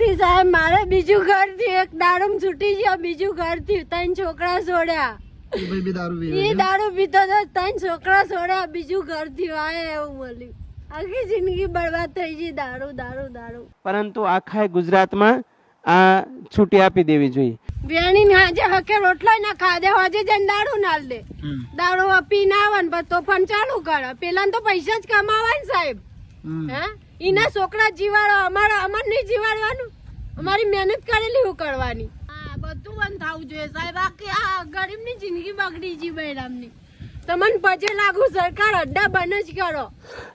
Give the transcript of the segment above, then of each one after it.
થી સાહેબ મારે બીજું ઘર થી એક દારૂ છૂટી ગયો, બીજું ઘર થી 3 છોકરા છોડ્યા. એ દારૂ પીતો તો 3 છોકરા છોડ્યા, બીજું ઘર થી આયે એવું મળ્યું. આખી જિંદગી બરબાદ થઈ ગઈ દારૂ દારૂ દારૂ. પરંતુ આખા ગુજરાતમાં આ છૂટી આપી દેવી જોઈએ. વેણી હાજે હકે રોટલા ના ખાધે હોજે જઈને દારૂ નાલ દે. દારૂ પી ના આવે ને તોફાન ચાલુ કરે. પેલા તો પૈસા જ કમાવા ને સાહેબ. હે ઈના છોકરા જીવાડો, અમાર નહીં જીવાડવાનું. અમારી મહેનત કરેલી હું કરવાની. હા બધું બંધ થવું જોઈએ સાહેબ. આ ગરીબ ની જિંદગી બગડી ગઈ બૈરામની. તમને પજે લાગુ સરકાર અડ્ડા બંધ જ કરો.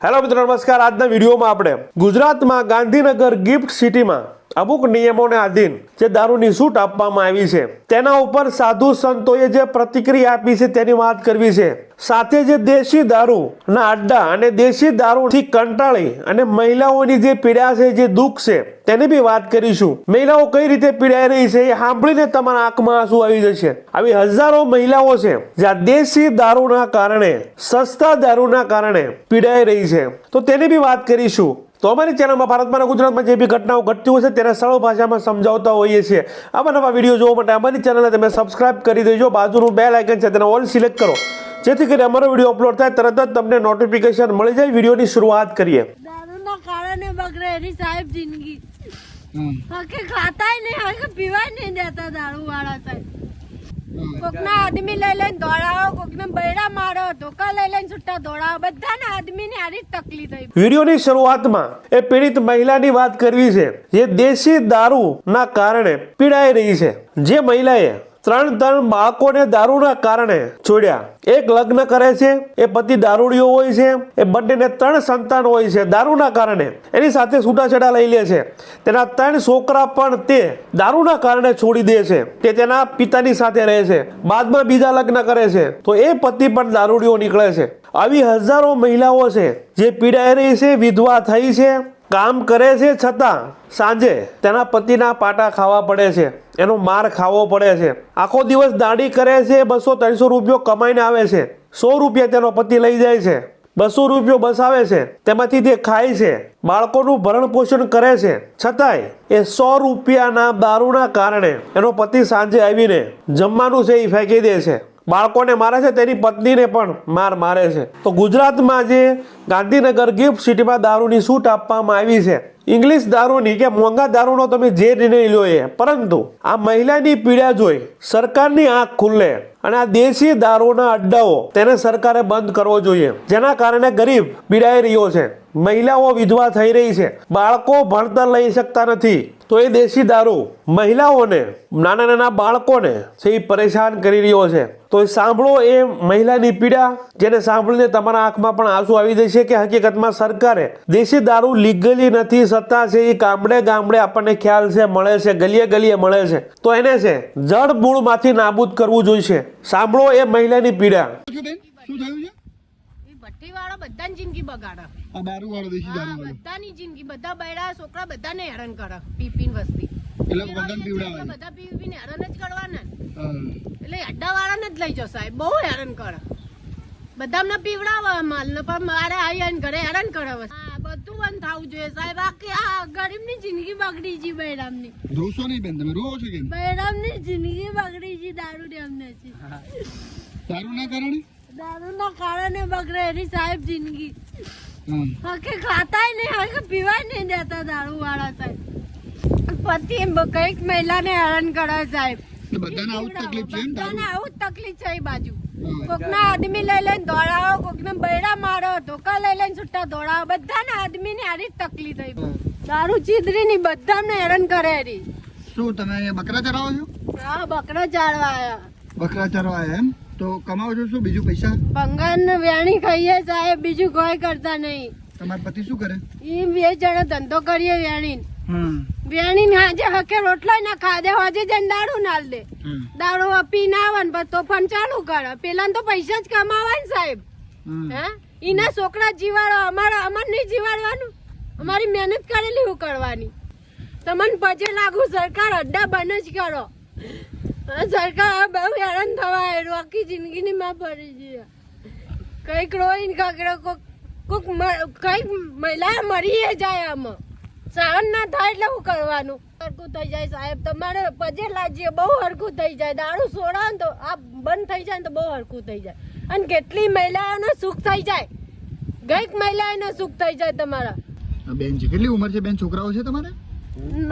હેલો મિત્રો નમસ્કાર. આજના વિડીયોમાં આપણે ગુજરાતમાં ગાંધીનગર ગિફ્ટ સિટીમાં અમુક નિયમોને આધીન જે દારૂની છૂટ આપવામાં આવી છે તેના ઉપર સાધુ સંતોએ જે પ્રતિક્રિયા આપી છે તેની વાત કરવી છે. સાથે જે દેશી દારૂ ના અડ્ડા અને દેશી દારૂથી કંટાળી અને મહિલાઓની જે પીડા છે, જે દુઃખ છે તેની બી વાત કરીશું. મહિલાઓ કઈ રીતે પીડાઈ રહી છે એ સાંભળીને તમારા આંખમાં આંસુ આવી જશે. આવી હજારો મહિલાઓ છે જે આ દેશી દારૂના કારણે, સસ્તા દારૂના કારણે પીડાઈ રહી છે, તો તેની બી વાત કરીશું. તો અમારી ચેનલમાં ભારતમાં અને ગુજરાતમાં જે બી ઘટનાઓ ઘટતી હોય છે તેને સરળ ભાષામાં સમજાવતા હોઈએ છીએ. આવા નવા વિડીયો જોવા માટે અમારી ચેનલને તમે સબસ્ક્રાઇબ કરી દેજો. બાજુનું બેલ આઇકન છે તેને ઓલ સિલેક્ટ કરો, જેથી કરી અમારો વિડીયો અપલોડ થાય તરત જ તમને નોટિફિકેશન મળી જાય. વિડીયોની શરૂઆત કરીએ. દારૂના કારણે બગડે એની સાહેબ જિંદગી. હકે ખાતાય નહીં, હકે પીવાય નહીં દેતા દારૂ વાળા સાહેબ. કોકના આદમી લઈ લઈને દોડાવો, કોકને બૈરા મારો, ધોકા લઈ લઈને છૂટા દોડાવો. બધાના આદમીને આરી તકલીફ થઈ. વિડીયોની શરૂઆતમાં એ પીડિત મહિલાની વાત કરવી છે જે દેશી દારૂના કારણે પીડાઈ રહી છે. જે મહિલાએ 3 બાળકોને દારૂના કારણે છોડ્યા. એક લગ્ન કરે છે, એ પતિ દારૂડિયો હોય છે, એ બંનેને 3 સંતાન હોય છે. દારૂના કારણે એની સાથે છૂટાછેડા લઈ લે છે. તેના 3 છોકરા પણ તે દારૂના કારણે છોડી દે છે. તે તેના પિતાની સાથે રહે છે, બાદમાં બીજા લગ્ન કરે છે, તો એ પતિ પણ દારૂડિયો નીકળે છે. આવી હજારો મહિલાઓ છે જે પીડાઈ રહી છે, વિધવા થઈ છે, કામ કરે છે છતાં સાંજે તેના પતિના પાટા ખાવા પડે છે, એનો માર ખાવો પડે છે. આખો દિવસ દાડી કરે છે, 200-300 રૂપિયો કમાઈને આવે છે. 100 રૂપિયા તેનો પતિ લઈ જાય છે, 200 રૂપિયો બસાવે છે, તેમાંથી તે ખાય છે, બાળકોનું ભરણ પોષણ કરે છે. છતાંય એ 100 રૂપિયાના દારૂના કારણે એનો પતિ સાંજે આવીને જમવાનું છે એ ફેંકી દે છે, બાળકોને મારે છે, તેની પત્નીને પણ મારે છે. તો ગુજરાતમાં જે ગાંધીનગર ગિફ્ટ સિટીમાં દારૂની છૂટ આપવામાં આવી છે, ઇંગ્લિશ દારૂની કે મોંઘા દારૂનો તમે જે નિર્ણય લો એ, પરંતુ આ મહિલાની પીડા જોઈ સરકારની આંખ ખુલ્લે અને આ દેશી દારૂના અડ્ડાઓ તેને સરકારે બંધ કરવો જોઈએ. જેના કારણે ગરીબ પીડાઈ રહ્યો છે, મહિલાઓ વિધવા થઈ રહી છે, બાળકો ભણતર લઈ શકતા નથી. તો એ દેશી દારૂ મહિલાઓને, નાના નાના બાળકોને છે એ પરેશાન કરી રહ્યો છે. તો સાંભળો એ મહિલાની પીડા, જેને સાંભળીને તમારા આંખમાં પણ આંસુ આવી જશે કે હકીકતમાં સરકારે દેશી દારૂ લીગલી નથી, સત્તા છે એ ગામડે ગામડે આપણને ખ્યાલ છે, મળે છે, ગલીએ ગલીએ મળે છે. તો એને છે જડ મૂળમાંથી નાબૂદ કરવું જોઈશે. સાંભળો એ મહિલાની પીડા. શું થયું છે? ભઠ્ઠી વાળો બધાની જિંદગી બગાડે. આ દારૂ વાળો દેશી દારૂ વાળો બધાની જિંદગી, બધા બૈરા છોકરા બધાને હેરાન કરે. પીપીન વસ્તી એટલે બધાને પીવડાવે, બધા પીપીને હેરાન જ કરવાના. એટલે અડ્ડા વાળાને જ લઈ જાઓ સાહેબ, બહુ હેરાન કરે. બધાને પીવડાવે માલ ને, પણ મારે આવીને ઘરે હેરાન કરે. હા બધું બંધ થવું જોઈએ સાહેબ. આ ગરીબની જિંદગી બગડી ગઈ બૈરામની. રોશો નહીં બેન, તમે રોવો છો કેમ? બૈરામની જિંદગી બગડી ગઈ દારૂ ડેમને છે. દારૂના કારણે, દારૂના કારણે બગડે એની સાહેબ જિંદગી. હકે ખાતાય નહીં, હકે પીવાય નહીં દેતા દારૂ વાળા સાહેબ. પતિ કઈક મહિલાને હેરાન કરે સાહેબ. બધાને આવું જ તકલીફ છે. એ બાજુ કોકના આદમી લઈ લઈને દોડાવો, કોકને બૈરા મારો, ધોકા લઈ લઈને છૂટા દોડાવો. બધાના આદમીને આરી તકલીફ થઈ. દારૂ ચીદરી ની બધાને હેરાન કરે. શું તમે અહીંયા બકરા ચરાવો છો? હા બકરા ચારવા આયા. બકરા ચરવા આયા એમ? તો કમાવો છો શું બીજું પૈસા? ભંગાર વેણી ખાઈએ સાહેબ, બીજું કોઈ કરતા નહીં. તમારા પતિ શું કરે? એ 2 જણા ધંધો કરીએ વેણી. વેણી હાજે હકે રોટલા ના ખાધે હોજે જઈને દારૂ નાલ દે. દારૂ પી ના આવે ને તોફાન ચાલુ કરે. પેલા તો પૈસા જ કમાવાય ને સાહેબ. હે ઈના છોકરા જીવાડો, અમાર નહીં જીવાડવાનું. અમારી મહેનત કરેલી હું કરવાની. તમને પજે લાગુ સરકાર અડ્ડા બંધ જ કરો. સરકાર બહુ હેરાન થવાય. આખી જિંદગીની માં પડી છે. કઈક રોઈને કઈક મહિલા મરી જાય આમાં. સહન ના થાય એટલે શું કરવાનું? હરખું થઈ જાય સાહેબ, તમારે પજે લાગીએ બહુ હરખું થઈ જાય. દારૂ છોડાવો ને તો આ બંધ થઈ જાય ને તો બહુ હરખું થઈ જાય. અને કેટલી મહિલાઓને સુખ થઈ જાય, ગઈક મહિલાઓને સુખ થઈ જાય. તમારા બેન છે, કેટલી ઉંમર છે બેન? છોકરાઓ છે તમારે?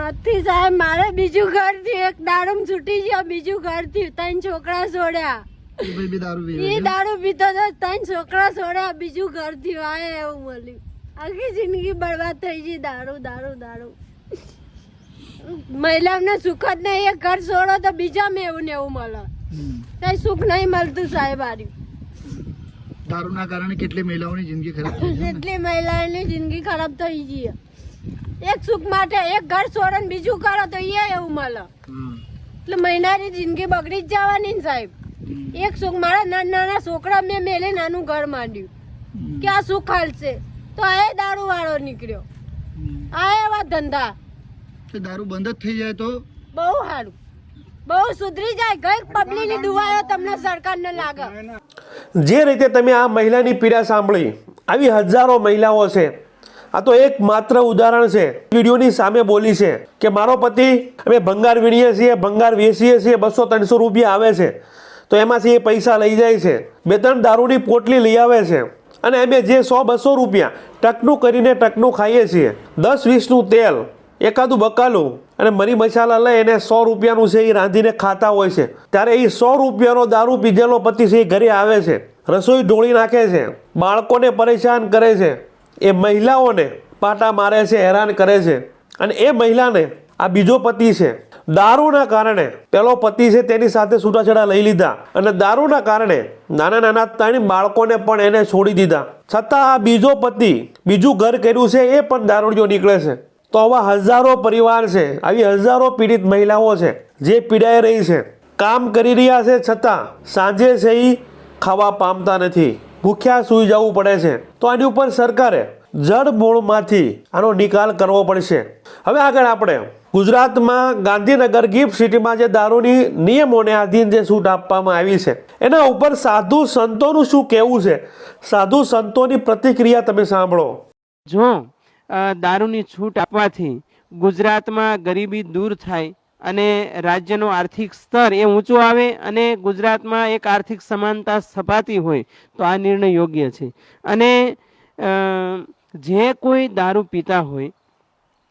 નથી સાહેબ, મારે બીજું ઘર થી એક દારૂ છૂટી ગયો, બીજું ઘર થી 3 છોકરા છોડ્યા. ભાઈ બી દારૂ પીવે એ દારૂ પીતો તો 3 છોકરા છોડ્યા, બીજું ઘર થી આવે એવું મળ્યું. આખી જિંદગી બરબાદ થઈ ગઈ. દારૂ દારૂ દારૂ. મહિલાઓને સુખ જ નહીં, એક ઘર છોડો તો બીજા માં એવું ને એવું મળે. કઈ સુખ નહીં મળતું સાહેબ. આર્યું દારૂના કારણે કેટલી મહિલાઓની જિંદગી ખરાબ થઈ છે. કેટલી મહિલાઓની જિંદગી ખરાબ થઈ ગઈ. એક સુખ માટે એક ઘર છોડો ને બીજું કરો તો એ એવું મળે. એટલે મહિનાની જિંદગી બગડી જ જવાની ને સાહેબ. એક સુખ મારા નાના નાના છોકરા મેં મેલે નાનું ઘર માંડ્યું કે આ સુખ હાલશે, તો આ દારૂ વાળો નીકળ્યો. આ એવા ધંધા. દારૂ બંધ જ થઈ જાય તો બહુ સારું, બહુ સુધરી જાય. ગઈ પબ્લિકની દુવાઓ તમને સરકારને લાગે. જે રીતે તમે આ મહિલાની પીડા સાંભળી, આવી હજારો મહિલાઓ છે. આ તો એક માત્ર ઉદાહરણ છે. વિડીયોની સામે બોલી છે કે મારો પતિ, અમે ભંગાર વીણીએ છીએ, ભંગાર વેચીએ છીએ, 200-300 રૂપિયા આવે છે તો એમાંથી એ પૈસા લઈ જાય છે. 2-3 દારૂની પોટલી લઈ આવે છે અને અમે જે 100-200 રૂપિયા ટકનું કરીને ટકનું ખાઈએ છીએ. 10-20નું તેલ, એકાદું બકાલું અને મરી મસાલા લઈ એને 100 રૂપિયાનું છે એ રાંધીને ખાતા હોય છે. ત્યારે એ 100 રૂપિયાનો દારૂ પીધેલો પતિ છે એ ઘરે આવે છે, રસોઈ ઢોળી નાખે છે, બાળકોને પરેશાન કરે છે, એ મહિલાઓને પાટા મારે છે, હેરાન કરે છે. અને એ મહિલાને આ બીજો પતિ છે, દારૂના કારણે પેલો પતિ છે તેની સાથે છૂટાછેડા લઈ લીધા અને દારૂના કારણે નાના નાના 3 બાળકોને પણ એને છોડી દીધા. છતાં આ બીજો પતિ બીજું ઘર કર્યું છે એ પણ દારૂડિયો નીકળે છે. તો આવા હજારો પરિવાર છે, આવી હજારો પીડિત મહિલાઓ છે જે પીડાઈ રહી છે, કામ કરી રહ્યા છે છતાં સાંજે છે એ ખાવા પામતા નથી, ભૂખ્યા સૂઈ જવું પડે છે. તો આની ઉપર સરકારે જડમૂળમાંથી આનો નિકાલ કરવો પડશે. હવે આગળ આપણે ગુજરાતમાં ગાંધીનગર ગિફ્ટ સિટીમાં જે દારૂની નિયમોને આધીન જે છૂટ આપવામાં આવી છે એના ઉપર સાધુ સંતોનું શું કહેવું છે? સાધુ સંતોની પ્રતિક્રિયા તમે સાંભળો. જો દારૂની છૂટ આપવાથી ગુજરાતમાં ગરીબી દૂર થાય અને રાજ્યનો આર્થિક સ્તર એ ઊંચું આવે અને ગુજરાતમાં એક આર્થિક સમાનતા સ્થપાતી હોય તો આ નિર્ણય યોગ્ય છે. અને જે કોઈ દારૂ પીતા હોય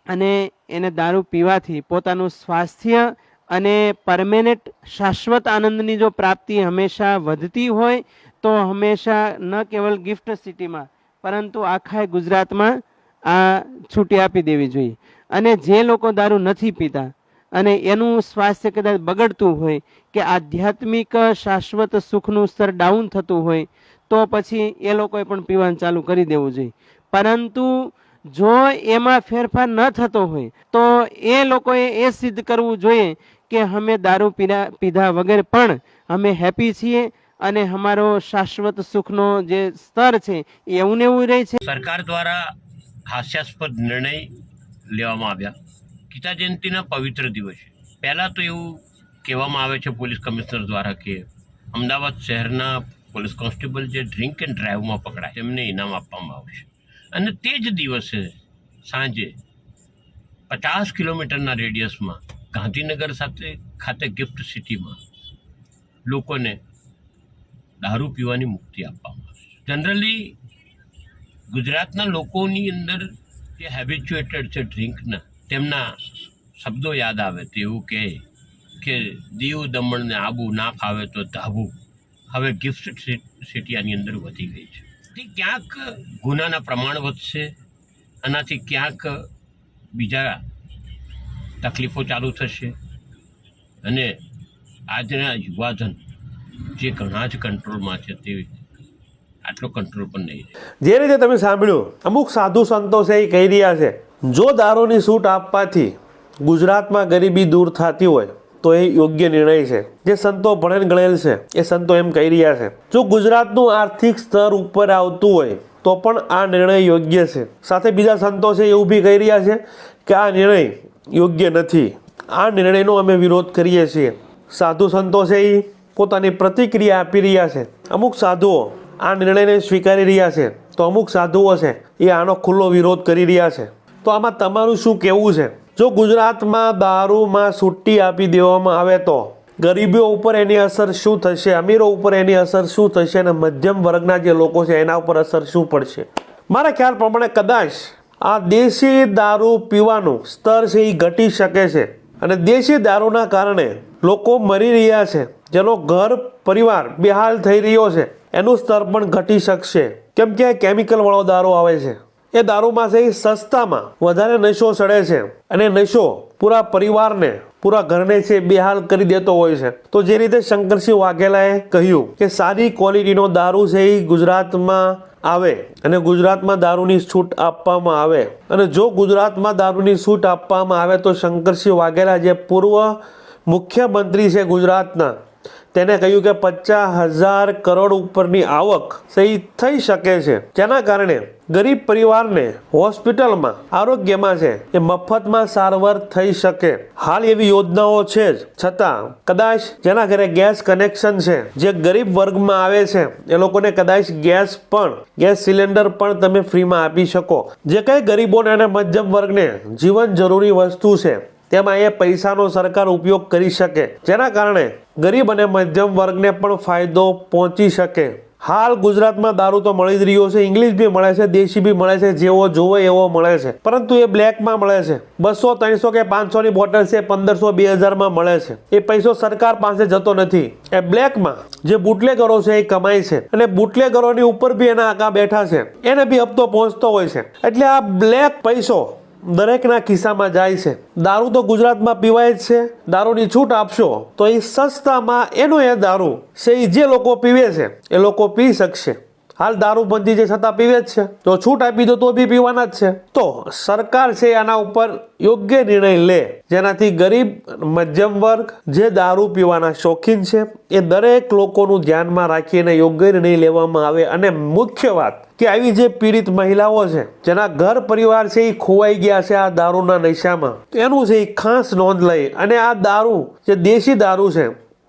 અને એને દારૂ પીવાથી પોતાનું સ્વાસ્થ્ય અને પરમેનન્ટ શાશ્વત આનંદની જો પ્રાપ્તિ હંમેશા વધતી હોય તો હંમેશા ન કેવલ ગિફ્ટ સિટીમાં પરંતુ આખા ગુજરાતમાં આ છૂટી આપી દેવી જોઈએ. અને જે લોકો દારૂ નથી પીતા અને એનું સ્વાસ્થ્ય કદાચ બગડતું હોય કે આધ્યાત્મિક શાશ્વત સુખનું સ્તર ડાઉન થતું હોય તો પછી એ લોકોએ પણ પીવાનું ચાલુ કરી દેવું જોઈએ. પરંતુ જો એમાં ફેરફાર ન થતો હોય તો એ લોકોએ એ સિદ્ધ કરવું જોઈએ કે અમે દારૂ પીધા વગર પણ અમે હેપી છીએ અને અમારો શાશ્વત સુખનો જે સ્તર છે એવું ને એવું રહે છે. સરકાર દ્વારા હાસ્યાસ્પદ નિર્ણય લેવામાં આવ્યા. ગીતા જયંતિના પવિત્ર દિવસે પહેલાં તો એવું કહેવામાં આવે છે પોલીસ કમિશનર દ્વારા કે અમદાવાદ શહેરના પોલીસ કોન્સ્ટેબલ જે ડ્રિંક એન્ડ ડ્રાઈવમાં પકડાય તેમને ઇનામ આપવામાં આવશે. અને તે જ દિવસે સાંજે 50 કિલોમીટરના રેડિયસમાં ગાંધીનગર ખાતે ગિફ્ટ સિટીમાં લોકોને દારૂ પીવાની મુક્તિ આપવામાં આવશે. જનરલી ગુજરાતના લોકોની અંદર જે હેબિચ્યુએટેડ છે ડ્રિંકના, તેમના શબ્દો યાદ આવે તો એવું કહે કે દીવ દમણ ને આબુ ના ફાવે તો ધાબુ. હવે ગિફ્ટ સિટી આની અંદર વધી ગઈ છે. તે ક્યાંક ગુનાના પ્રમાણ વધશે, આનાથી ક્યાંક બીજા તકલીફો ચાલુ થશે અને આજના યુવાધન જે ઘણા જ કંટ્રોલમાં છે તે આટલો કંટ્રોલ પણ નહીં. જે રીતે તમે સાંભળ્યું, અમુક સાધુ સંતો છે એ કહી રહ્યા છે જો દારૂની છૂટ આપવાથી ગુજરાતમાં ગરીબી દૂર થતી હોય તો એ યોગ્ય નિર્ણય છે. જે સંતો ભણેલ ગણેલ છે એ સંતો એમ કહી રહ્યા છે જો ગુજરાતનું આર્થિક સ્તર ઉપર આવતું હોય તો પણ આ નિર્ણય યોગ્ય છે. સાથે બીજા સંતો છે એવું બી કહી રહ્યા છે કે આ નિર્ણય યોગ્ય નથી, આ નિર્ણયનો અમે વિરોધ કરીએ છીએ. સાધુ સંતો છે એ પોતાની પ્રતિક્રિયા આપી રહ્યા છે. અમુક સાધુઓ આ નિર્ણયને સ્વીકારી રહ્યા છે તો અમુક સાધુઓ છે એ આનો ખુલ્લો વિરોધ કરી રહ્યા છે. તો આમાં તમારું શું કહેવું છે? જો ગુજરાતમાં દારૂમાં છુટ્ટી આપી દેવામાં આવે તો ગરીબીઓ ઉપર એની અસર શું થશે, અમીરો ઉપર એની અસર શું થશે અને મધ્યમ વર્ગના જે લોકો છે એના ઉપર અસર શું પડશે? મારા ખ્યાલ પ્રમાણે કદાચ આ દેશી દારૂ પીવાનું સ્તર છે એ ઘટી શકે છે અને દેશી દારૂના કારણે લોકો મરી રહ્યા છે, જેનો ઘર પરિવાર બેહાલ થઈ રહ્યો છે, એનું સ્તર પણ ઘટી શકશે. કેમ કે કેમિકલ વાળો દારૂ આવે છે, એ દારૂમાં છે એ સસ્તામાં વધારે નશો ચડે છે અને નશો પૂરા પરિવારને પૂરા ઘરને છે બેહાલ કરી દેતો હોય છે. તો જે રીતે શંકરસિંહ વાઘેલાએ કહ્યું કે સારી ક્વોલિટીનો દારૂ છે એ ગુજરાતમાં આવે અને ગુજરાતમાં દારૂની છૂટ આપવામાં આવે, અને જો ગુજરાતમાં દારૂની છૂટ આપવામાં આવે તો શંકરસિંહ વાઘેલા જે પૂર્વ મુખ્યમંત્રી છે ગુજરાતના, તેને કહ્યું કે 50,000 કરોડ ઉપરની આવક સહી થઈ શકે છે, જેના કારણે ગરીબ પરિવારને હોસ્પિટલમાં આરોગ્યમાં છે એ મફતમાં સારવાર થઈ શકે. હાલ એવી યોજનાઓ છે જ, છતાં કદાચ જેના ઘરે ગેસ કનેક્શન છે, જે ગરીબ વર્ગમાં આવે છે એ લોકોને કદાચ ગેસ સિલિન્ડર પણ તમે ફ્રીમાં આપી શકો. જે કંઈ ગરીબોને અને મધ્યમ વર્ગને જીવન જરૂરી વસ્તુ છે તેમાં એ પૈસાનો સરકાર ઉપયોગ કરી શકે, જેના કારણે ગરીબ અને મધ્યમ વર્ગને પણ ફાયદો પહોંચી શકે. હાલ ગુજરાતમાં દારૂ તો મળી જ રહ્યો છે, ઇંગ્લિશ બી મળે છે, દેશી બી મળે છે, જેવો જોવે એવો મળે છે, પરંતુ એ બ્લેકમાં મળે છે. 200, 300 કે 500ની બોટલ છે 1500, 2000માં મળે છે. એ પૈસો સરકાર પાસે જતો નથી, એ બ્લેકમાં જે બુટલેગરો છે એ કમાય છે અને બુટલેગરોની ઉપર બી એના આકા બેઠા છે, એને બી હપ્તો પહોંચતો હોય છે. એટલે આ બ્લેક પૈસો દરેકના ખિસ્સામાં જાય છે. દારૂ તો ગુજરાતમાં પીવાય જ છે, દારૂની છૂટ આપશો તો એ સસ્તામાં એનો એ દારૂ છે એ જે લોકો પીવે છે એ લોકો પી શકશે. હાલ દારૂબંધી છે છતાં પીવે જ છે, તો છૂટ આપી દો તો બી પીવાના જ છે. તો સરકાર છે આના ઉપર યોગ્ય નિર્ણય લે, જેનાથી ગરીબ મધ્યમ વર્ગ જે દારૂ પીવાના શોખીન છે એ દરેક લોકોનું ધ્યાનમાં રાખીને યોગ્ય નિર્ણય લેવામાં આવે. અને મુખ્ય વાત કે આવી જે પીડિત મહિલાઓ છે જેના ઘર પરિવાર છે એ ખોવાઈ ગયા છે આ દારૂના નશામાં, તો એનું છે એ ખાસ નોંધ લઈ અને આ દારૂ જે દેશી દારૂ છે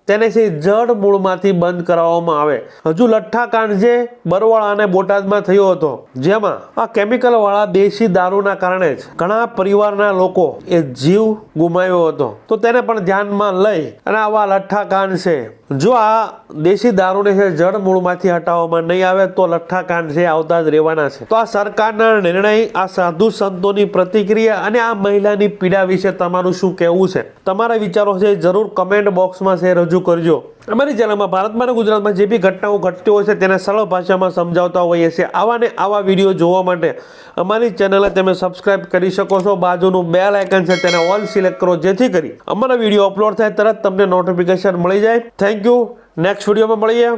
તેને છે જડ મૂળમાંથી બંધ કરાવવામાં આવે. હજુ લઠ્ઠાકાંડ જે બરવાળા અને બોટાદમાં થયો હતો, જેમાં આ કેમિકલ વાળા દેશી દારૂના કારણે જ ઘણા પરિવારના લોકો એ જીવ ગુમાવ્યો હતો, તો તેને પણ ધ્યાનમાં લઈ અને આવા લઠ્ઠાકાંડ છે, જો આ દેશી દારૂને છે જડ મૂળમાંથી હટાવવામાં નહીં આવે તો લઠ્ઠાકાંડ છે આવતા જ રહેવાના છે. તો આ સરકારના નિર્ણય, આ સાધુ સંતોની પ્રતિક્રિયા અને આ મહિલાની પીડા વિશે તમારું શું કહેવું છે? તમારા વિચારો છે જરૂર કમેન્ટ બોક્સમાં છે રજૂ કરજો. અમારી ચેનલમાં ભારતમાં અને ગુજરાતમાં જે બી ઘટનાઓ ઘટતી હોય છે તેને સરળ ભાષામાં સમજાવતા હોઈએ છીએ. આવા ને આવા વિડીયો જોવા માટે અમારી ચેનલને તમે સબસ્ક્રાઇબ કરી શકો છો. બાજુનું બેલ આઇકન છે તેને ઓલ સિલેક્ટ કરો, જેથી કરી અમારા વિડીયો અપલોડ થાય તરત તમને નોટિફિકેશન મળી જાય. Thank you. નેક્સ્ટ વિડીયોમાં મળીએ.